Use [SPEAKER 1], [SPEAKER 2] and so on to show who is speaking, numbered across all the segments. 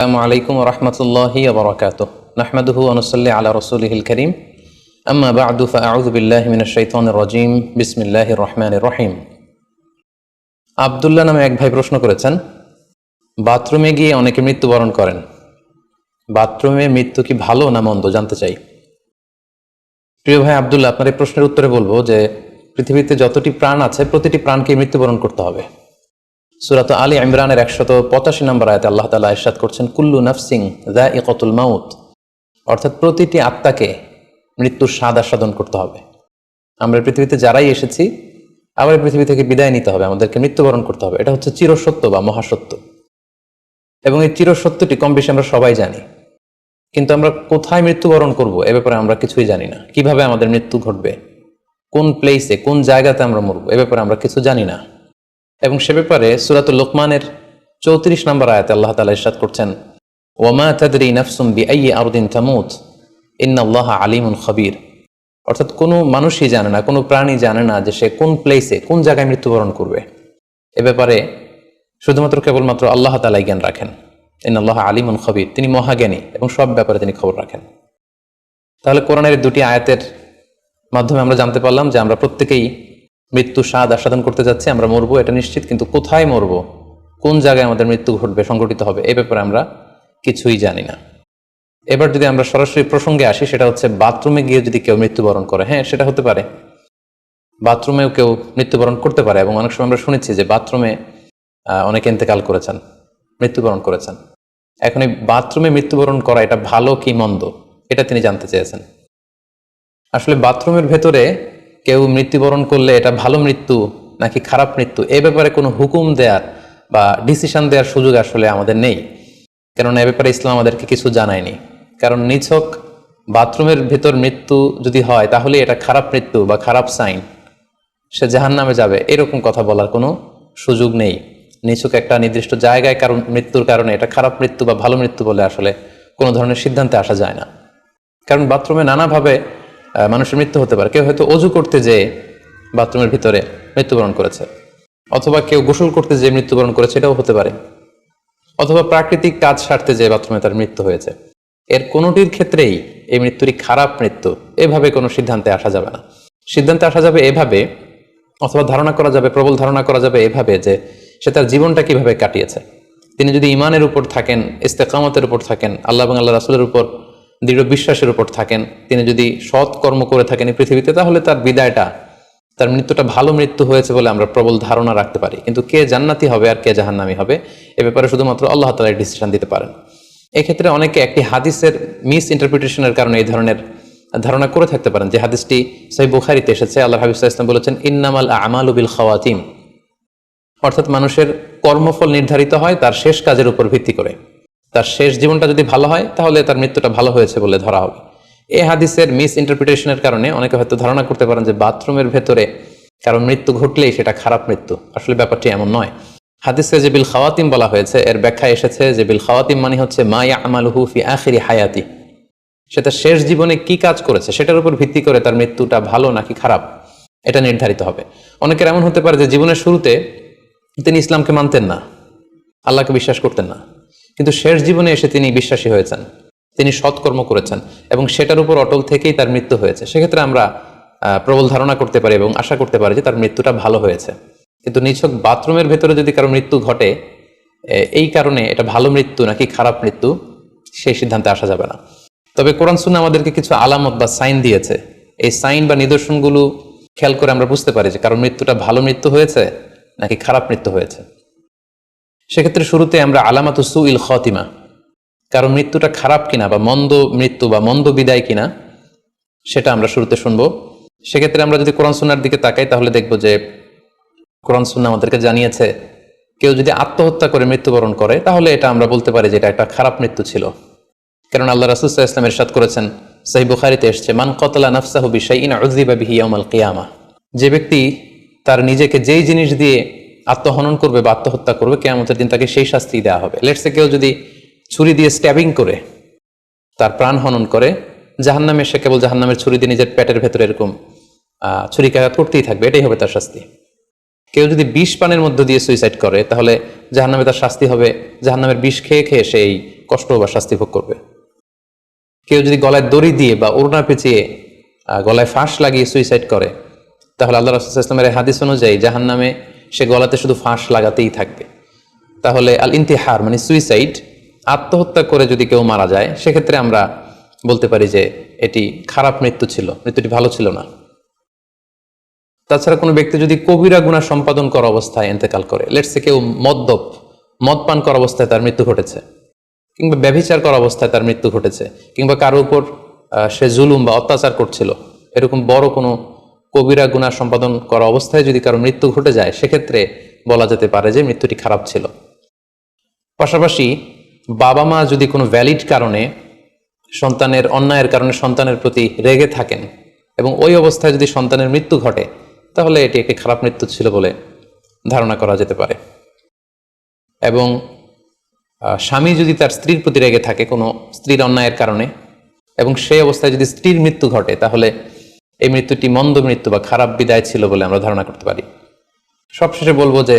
[SPEAKER 1] আসসালামু আলাইকুম ওয়া রাহমাতুল্লাহি ওয়া বারাকাতুহু নাহমাদুহু ওয়া নুসাল্লি আলা রাসূলিহিল কারীম আম্মা বা'দু ফাআউযু বিল্লাহি মিনাশ শাইতানির রাজীম বিসমিল্লাহির রহমানির রহিম। আব্দুল্লাহ নামে এক ভাই প্রশ্ন করেছেন, বাথরুমে গিয়ে অনেকে মৃত্যুবরণ করেন, বাথরুমে মৃত্যু কি ভালো না মন্দ জানতে চাই। প্রিয় ভাই আব্দুল্লাহ, আপনার এই প্রশ্নের উত্তরে বলবো যে পৃথিবীতে যতটি প্রাণ আছে প্রতিটি প্রাণকে মৃত্যুবরণ করতে হবে। সূরা আলী ইমরানের 185 নম্বর আয়াতে আল্লাহ তাআলা ইরশাদ করছেন, কুল্লু নাফসিন যায়িকাতুল মাউত, অর্থাৎ প্রতিটি আত্মাকে মৃত্যুর স্বাদ আস্বাদন করতে হবে। আমরা পৃথিবীতে যারাই এসেছি আবার পৃথিবী থেকে বিদায় নিতে হবে, আমাদেরকে মৃত্যুবরণ করতে হবে। এটা হচ্ছে চিরসত্য বা মহাসত্য, এবং এই চিরসত্যটি কম বেশি আমরা সবাই জানি, কিন্তু আমরা কোথায় মৃত্যুবরণ করব এ ব্যাপারে আমরা কিছুই জানি না। কিভাবে আমাদের মৃত্যু ঘটবে, কোন প্লেসে কোন জায়গাতে আমরা মরবো এ ব্যাপারে আমরা কিছু জানি না। এবং সে ব্যাপারে সূরাতুল লোকমানের 34 নম্বর আয়াতে আল্লাহ তাআলা ইরশাদ করছেন, ওয়ামা তাদরি নাফসুম বিআইয়ি আরদিন তামুত ইন্নাল্লাহা আলিমুন খাবীর, অর্থাৎ কোনো মানুষই জানে না, কোনো প্রাণী জানে না যে সে কোন প্লেসে কোন জায়গায় মৃত্যুবরণ করবে। এ ব্যাপারে শুধুমাত্র কেবলমাত্র আল্লাহ তাআলাই জ্ঞান রাখেন। ইন্নাল্লাহা আলিমুন খাবীর, তিনি মহাজ্ঞানী এবং সব ব্যাপারে তিনি খবর রাখেন। তাহলে কোরআনের দুটি আয়াতের মাধ্যমে আমরা জানতে পারলাম যে আমরা প্রত্যেকেই মৃত্যু স্বাদ আস্বাদন করতে যাচ্ছি, আমরা মরবো এটা নিশ্চিত, কিন্তু কোথায় মরবো, কোন জায়গায় আমাদের মৃত্যু ঘটবে, সংঘটিত হবে, এ ব্যাপারে আমরা কিছুই জানি না। এবার যদি আমরা সরাসরি প্রসঙ্গে আসি, সেটা হচ্ছে বাথরুমে গিয়ে যদি কেউ মৃত্যুবরণ করে, হ্যাঁ সেটা হতে পারে, বাথরুমেও কেউ মৃত্যুবরণ করতে পারে। এবং অনেক সময় আমরা শুনেছি যে বাথরুমে অনেকে ইন্তেকাল করেছেন, মৃত্যুবরণ করেছেন। এখন এই বাথরুমে মৃত্যুবরণ করা এটা ভালো কি মন্দ এটা তিনি জানতে চেয়েছেন। আসলে বাথরুমের ভেতরে কেউ মৃত্যুবরণ করলে এটা ভালো মৃত্যু নাকি খারাপ মৃত্যু এ ব্যাপারে কোনো হুকুম দেওয়ার বা ডিসিশন দেওয়ার সুযোগ আসলে আমাদের নেই, কারণ এ ব্যাপারে ইসলাম আমাদেরকে কিছু জানায়নি। কারণ নিছক বাথরুমের ভেতর মৃত্যু যদি হয় তাহলে এটা খারাপ মৃত্যু বা খারাপ সাইন, সে জাহান্নামে যাবে, এরকম কথা বলার কোনো সুযোগ নেই। নিছক একটা নির্দিষ্ট জায়গায় কারণ মৃত্যুর কারণে এটা খারাপ মৃত্যু বা ভালো মৃত্যু বলে আসলে কোনো ধরনের সিদ্ধান্তে আসা যায় না। কারণ বাথরুমে নানাভাবে মানুষের মৃত্যু হতে পারে। কেউ হয়তো অজু করতে যেয়ে বাথরুমের ভিতরে মৃত্যুবরণ করেছে, অথবা কেউ গোসল করতে যেয়ে মৃত্যুবরণ করেছে, এটাও হতে পারে, অথবা প্রাকৃতিক কাজ সারতে যেয়ে বাথরুমে তার মৃত্যু হয়েছে। এর কোনোটির ক্ষেত্রেই এই মৃত্যুটি খারাপ মৃত্যু এভাবে কোনো সিদ্ধান্তে আসা যাবে না। সিদ্ধান্তে আসা যাবে এভাবে, অথবা ধারণা করা যাবে, প্রবল ধারণা করা যাবে এভাবে যে সে তার জীবনটা কিভাবে কাটিয়েছে। তিনি যদি ইমানের উপর থাকেন, ইস্তেকামতের উপর থাকেন, আল্লাহ এবং আল্লাহ রাসূলের উপর দৃঢ় বিশ্বাসের উপর থাকেন, তিনি যদি সৎ কর্ম করে থাকেন এই পৃথিবীতে, তাহলে তার বিদায়টা, তার মৃত্যুটা ভালো মৃত্যু হয়েছে বলে আমরা প্রবল ধারণা রাখতে পারি। কিন্তু কে জান্নাতি হবে আর কে জাহান্নামী হবে এ ব্যাপারে শুধুমাত্র আল্লাহ তাআলা ডিসিশন দিতে পারেন। এক্ষেত্রে অনেকে একটি হাদিসের মিস ইন্টারপ্রিটেশনের কারণে এই ধরনের ধারণা করে থাকতে পারেন, যে হাদিসটি সহিহ বুখারীতে এসেছে। আল্লাহ হাবিব সাল্লাল্লাহু আলাইহি ওয়াসাল্লাম বলেছেন, ইন্নামাল আমালু বিল খাওয়াতিম, অর্থাৎ মানুষের কর্মফল নির্ধারিত হয় তার শেষ কাজের উপর ভিত্তি করে। তার শেষ জীবনটা যদি ভালো হয় তাহলে তার মৃত্যুটা ভালো হয়েছে বলে ধরা হবে। এই হাদিসের মিস ইন্টারপ্রিটেশনের কারণে অনেকে হয়তো ধারণা করতে পারেন যে বাথরুমের ভেতরে কারণ মৃত্যু ঘটলেই সেটা খারাপ মৃত্যু। আসলে ব্যাপারটি এমন নয়। হাদিসে যে বিল খাওয়াতিম বলা হয়েছে, এর ব্যাখ্যা এসেছে যে বিল খাওয়াতিম মানে হচ্ছে মা ইয়ামালুহু ফি আখিরি হায়াতি, সেটা শেষ জীবনে কি কাজ করেছে সেটার উপর ভিত্তি করে তার মৃত্যুটা ভালো নাকি খারাপ এটা নির্ধারিত হবে। অনেকের এমন হতে পারে যে জীবনের শুরুতে তিনি ইসলামকে মানতেন না, আল্লাহকে বিশ্বাস করতেন না, কিন্তু শেষ জীবনে এসে তিনি বিশ্বাসী হয়েছেন, তিনি সৎকর্ম করেছেন এবং সেটার উপর অটল থেকেই তার মৃত্যু হয়েছে। সেক্ষেত্রে আমরা প্রবল ধারণা করতে পারি এবং আশা করতে পারি যে তার মৃত্যুটা ভালো হয়েছে। কিন্তু নিছক বাথরুমের ভেতরে যদি কারো মৃত্যু ঘটে এই কারণে এটা ভালো মৃত্যু নাকি খারাপ মৃত্যু সেই সিদ্ধান্তে আসা যাবে না। তবে কোরআন সুন্নাহ আমাদেরকে কিছু আলামত বা সাইন দিয়েছে। এই সাইন বা নিদর্শনগুলো খেয়াল করে আমরা বুঝতে পারি যে কারো মৃত্যুটা ভালো মৃত্যু হয়েছে নাকি খারাপ মৃত্যু হয়েছে। সেক্ষেত্রে শুরুতে আমরা আলামাতু সুইল খাতিমা, কারণ মৃত্যুটা খারাপ কিনা বা মন্দ মৃত্যু বা মন্দ বিদায় কিনা সেটা আমরা শুরুতে শুনবো। সেক্ষেত্রে আমরা যদি কোরআন সুন্নাহর দিকে তাকাই তাহলে দেখবো যে কোরআন সুন্নাহ আমাদেরকে জানিয়েছে কেউ যদি আত্মহত্যা করে মৃত্যুবরণ করে তাহলে এটা আমরা বলতে পারি যে এটা একটা খারাপ মৃত্যু ছিল। কারণ আল্লাহ রাসূল সাল্লাল্লাহু আলাইহি ওয়াসাল্লাম ইরশাদ করেছেন, সহিহ বুখারীতে এসেছে, মান কাতালা নাফসাহু বিশাইইন উযিবা বিহি ইয়াউমাল কিয়ামাহ, যে ব্যক্তি তার নিজেকে যেই জিনিস দিয়ে আত্মহনন করবে বা আত্মহত্যা করবে, কিয়ামতের দিন তাকে সেই শাস্তি দেওয়া হবে। লেটস সে কেউ যদি ছুরি দিয়ে স্ট্যাবিং করে তার প্রাণ হনন করে, জাহান্নামে সে কেবল জাহান্নামের ছুরি দিয়ে নিজের পেটের ভেতরে এরকম ছুরিকাঘাত করতেই থাকবে, এটাই হবে তার শাস্তি। কেউ যদি বিষ পানের মধ্য দিয়ে সুইসাইড করে তাহলে জাহান্নামে তার শাস্তি হবে জাহান্নামের বিষ খেয়ে খেয়ে সেই কষ্ট বা শাস্তি ভোগ করবে। কেউ যদি গলায় দড়ি দিয়ে বা ওড়না পেঁচিয়ে গলায় ফাঁস লাগিয়ে সুইসাইড করে তাহলে আল্লাহ রাসূল সাল্লাল্লাহু আলাইহি ওয়াসাল্লামের হাদিস অনুযায়ী জাহান্নামে সে গলাতে শুধু ফাঁস লাগাতেই থাকবে। তাহলে আল ইন্তিহার মানে সুইসাইড, আত্মহত্যা করে যদি কেউ মারা যায় সেক্ষেত্রে আমরা বলতে পারি যে এটি খারাপ মৃত্যু ছিল, মৃত্যুটি ভালো ছিল না। তাছাড়া কোনো ব্যক্তি যদি কবিরা গুনাহ সম্পাদন করা অবস্থায় ইন্তেকাল করে, লেটসে কেউ মদ পান করা অবস্থায় তার মৃত্যু ঘটেছে, কিংবা ব্যভিচার করা অবস্থায় তার মৃত্যু ঘটেছে, কিংবা কারো উপর সে জুলুম বা অত্যাচার করছিল, এরকম বড় কোনো কবিরা গুনাহ সম্পাদন করা অবস্থায় যদি কারো মৃত্যু ঘটে যায় সেক্ষেত্রে বলা যেতে পারে যে মৃত্যুটি খারাপ ছিল। পাশাপাশি বাবা মা যদি কোনো ভ্যালিড কারণে সন্তানের অন্যায়ের কারণে সন্তানের প্রতি রেগে থাকেন এবং ওই অবস্থায় যদি সন্তানের মৃত্যু ঘটে তাহলে এটি একটি খারাপ মৃত্যু ছিল বলে ধারণা করা যেতে পারে। এবং স্বামী যদি তার স্ত্রীর প্রতি রেগে থাকে কোনো স্ত্রীর অন্যায়ের কারণে এবং সেই অবস্থায় যদি স্ত্রীর মৃত্যু ঘটে তাহলে এই মৃত্যুটি মন্দ মৃত্যু বা খারাপ বিদায় ছিল বলে আমরা ধারণা করতে পারি। সবশেষে বলবো যে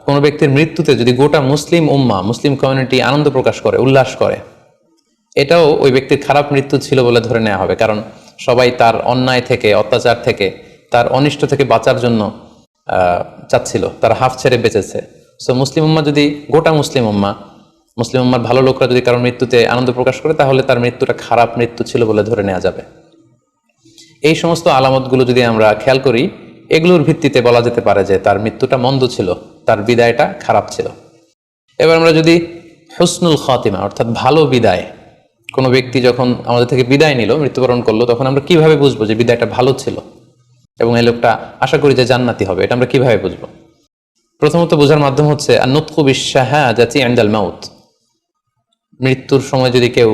[SPEAKER 1] কোনো ব্যক্তির মৃত্যুতে যদি গোটা মুসলিম উম্মাহ, মুসলিম কমিউনিটি আনন্দ প্রকাশ করে, উল্লাস করে, এটাও ওই ব্যক্তির খারাপ মৃত্যু ছিল বলে ধরে নেওয়া হবে, কারণ সবাই তার অন্যায় থেকে, অত্যাচার থেকে, তার অনিষ্ট থেকে বাঁচার জন্য চাচ্ছিল, তার হাফ ছেড়ে বেঁচেছে। সো মুসলিম উম্মাহ যদি, গোটা মুসলিম উম্মাহর ভালো লোকরা যদি কারোর মৃত্যুতে আনন্দ প্রকাশ করে তাহলে তার মৃত্যুটা খারাপ মৃত্যু ছিল বলে ধরে নেওয়া যাবে। এই সমস্ত আলামতগুলো যদি আমরা খেয়াল করি, এগুলোর ভিত্তিতে বলা যেতে পারে যে তার মৃত্যুটা মন্দ ছিল, তার বিদায়টা খারাপ ছিল। এবার আমরা যদি হুসনুল খাতিমা অর্থাৎ ভালো বিদায়, কোনো ব্যক্তি যখন আমাদের থেকে বিদায় নিল, মৃত্যুবরণ করলো, তখন আমরা কিভাবে বুঝবো যে বিদায়টা ভালো ছিল এবং এই লোকটা আশা করি যে জান্নাতি হবে, এটা আমরা কিভাবে বুঝবো? প্রথমত বোঝার মাধ্যম হচ্ছে আন-নুতকু বিশ-শাহাদাতি ইনদাল মাউত। মৃত্যুর সময় যদি কেউ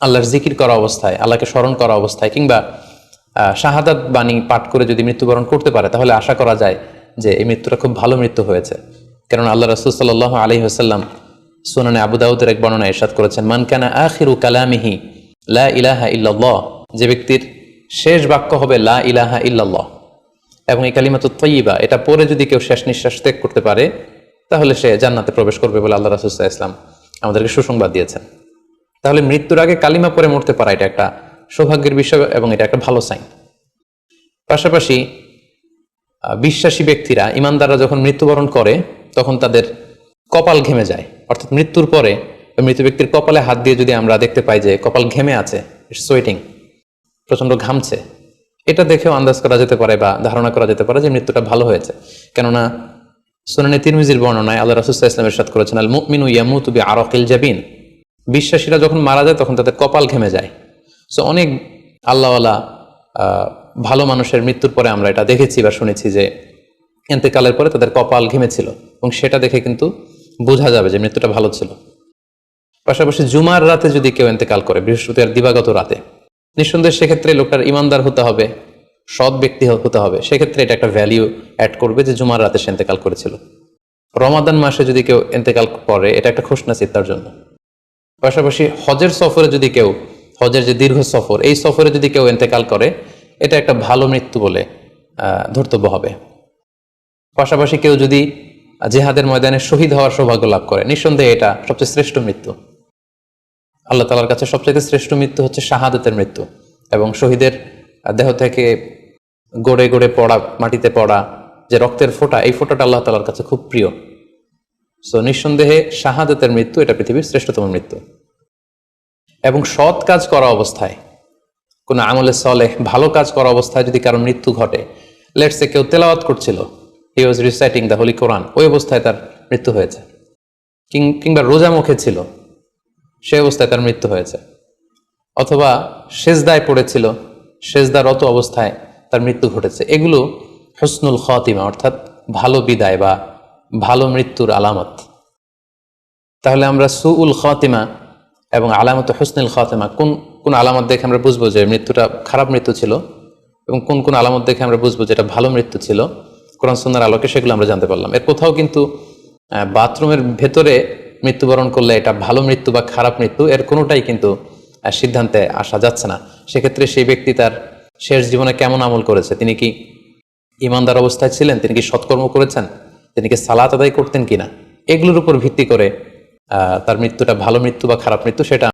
[SPEAKER 1] আল্লাহর জিকির করা অবস্থায়, আল্লাহকে স্মরণ করা অবস্থায় কিংবা শাহাদাত বাণী পাঠ করে যদি মৃত্যুবরণ করতে পারে তাহলে আশা করা যায় যে এই মৃত্যুটা খুব ভালো মৃত্যু হয়েছে। কারণ আল্লাহ রাসূল সাল্লাল্লাহু আলাইহি ওয়াসাল্লাম সুনানে আবু দাউদের এক বর্ণনায় ইরশাদ করেছেন, মান কানা আখিরু কালামিহি লা ইলাহা ইল্লাল্লাহ, যে ব্যক্তির শেষ বাক্য হবে লা ইলাহা ইল্লাল্লাহ এবং এই কালিমাতুত তাইয়্যিবা, এটা পরে যদি কেউ শেষ নিঃশ্বাস ত্যাগ করতে পারে তাহলে সে জান্নাতে প্রবেশ করবে বলে আল্লাহ রাসূল সাল্লাল্লাহু আলাইহি ওয়াসাল্লাম আমাদেরকে সুসংবাদ দিয়েছেন। তাহলে মৃত্যুর আগে কালিমা পরে মরতে পারা এটা একটা সৌভাগ্যের বিষয় এবং এটা একটা ভালো সাইন। পাশাপাশি বিশ্বাসী ব্যক্তিরা, ইমানদাররা যখন মৃত্যুবরণ করে তখন তাদের কপাল ঘেমে যায়, অর্থাৎ মৃত্যুর পরে মৃত ব্যক্তির কপালে হাত দিয়ে যদি আমরা দেখতে পাই যে কপাল ঘেমে আছে, ইটস সোয়েটিং, প্রচন্ড ঘামছে, এটা দেখেও আন্দাজ করা যেতে পারে বা ধারণা করা যেতে পারে যে মৃত্যুটা ভালো হয়েছে। কেননা সুনানে তিরমিজির বর্ণনায় আল্লাহ রাসূল সাল্লাল্লাহু আলাইহি ওয়াসাল্লাম ইরশাদ করেছেন, আল মুমিনু ইয়ামুতু বিআরাকিল জাবিন, বিশ্বাসীরা যখন মারা যায় তখন তাদের কপাল ঘেমে যায়। সো অনেক আল্লাহওয়ালা ভালো মানুষের মৃত্যুর পরে আমরা এটা দেখেছি বা শুনেছি যে ইন্তেকালের পরে তাদের কপাল ঘেমেছিল এবং সেটা দেখে কিন্তু বোঝা যাবে যে মৃত্যুটা ভালো ছিল। পাশাপাশি জুমার রাতে যদি কেউ ইন্তেকাল করে, বৃহস্পতিবার দিবাগত রাতে, নিঃসন্দেহে সেক্ষেত্রে লোকটার ইমানদার হতে হবে, সৎ ব্যক্তি হতে হবে, সেক্ষেত্রে এটা একটা ভ্যালিউ অ্যাড করবে যে জুমার রাতে সে ইন্তেকাল করেছিল। রমাদান মাসে যদি কেউ ইন্তেকাল করে এটা একটা খুশনসিব তার জন্য। পাশাপাশি হজের সফরে যদি কেউ, হজের যে দীর্ঘ সফর, এই সফরে যদি কেউ ইন্তেকাল করে এটা একটা ভালো মৃত্যু বলে ধর্তব্য হবে। পাশাপাশি কেউ যদি জিহাদের ময়দানে শহীদ হওয়ার সৌভাগ্য লাভ করে, নিঃসন্দেহে এটা সবচেয়ে শ্রেষ্ঠ মৃত্যু। আল্লাহ তাআলার কাছে সবচেয়ে শ্রেষ্ঠ মৃত্যু হচ্ছে শাহাদাতের মৃত্যু, এবং শহীদের দেহ থেকে গড়ে গড়ে পড়া, মাটিতে পড়া যে রক্তের ফোঁটা, এই ফোঁটাটা আল্লাহ তাআলার কাছে খুব প্রিয়। সো নিঃসন্দেহে শাহাদাতের মৃত্যু এটা পৃথিবীর শ্রেষ্ঠতম মৃত্যু। এবং সৎ কাজ করা অবস্থায়, কোনো আমলে সলেহ ভালো কাজ করা অবস্থায় যদি কারো মৃত্যু ঘটে, লেটস সে কেউ তেলাওয়াত করছিল, হি ওয়াজ রিসাইটিং দ্য হোলি কোরআন, ওই অবস্থায় তার মৃত্যু হয়েছে, কিংবা রোজা মুখে ছিল, সেই অবস্থায় তার মৃত্যু হয়েছে, অথবা সেজদায় পড়েছিল, সেজদারত অবস্থায় তার মৃত্যু ঘটেছে, এগুলো হুসনুল খাতিমা অর্থাৎ ভালো বিদায় বা ভালো মৃত্যুর আলামত। তাহলে আমরা সুউল খাতিমা এবং আলামত হুসনুল খাতিমা কোন কোন আলামত দেখে আমরা বুঝবো যে মৃত্যুটা খারাপ মৃত্যু ছিল এবং কোন কোন আলামত দেখে আমরা বুঝবো যে এটা ভালো মৃত্যু ছিল, কোরআন সুন্নাহর আলোকে সেগুলো আমরা জানতে পারলাম। এর কোথাও কিন্তু বাথরুমের ভেতরে মৃত্যুবরণ করলে এটা ভালো মৃত্যু বা খারাপ মৃত্যু, এর কোনোটাই কিন্তু সিদ্ধান্তে আসা যাচ্ছে না। সেক্ষেত্রে সেই ব্যক্তি তার শেষ জীবনে কেমন আমল করেছে, তিনি কি ইমানদার অবস্থায় ছিলেন, তিনি কি সৎকর্ম করেছেন, তিনি কি সালাত আদায় করতেন কিনা, এগুলোর উপর ভিত্তি করে তার মৃত্যুটা ভালো মৃত্যু বা খারাপ মৃত্যু সেটা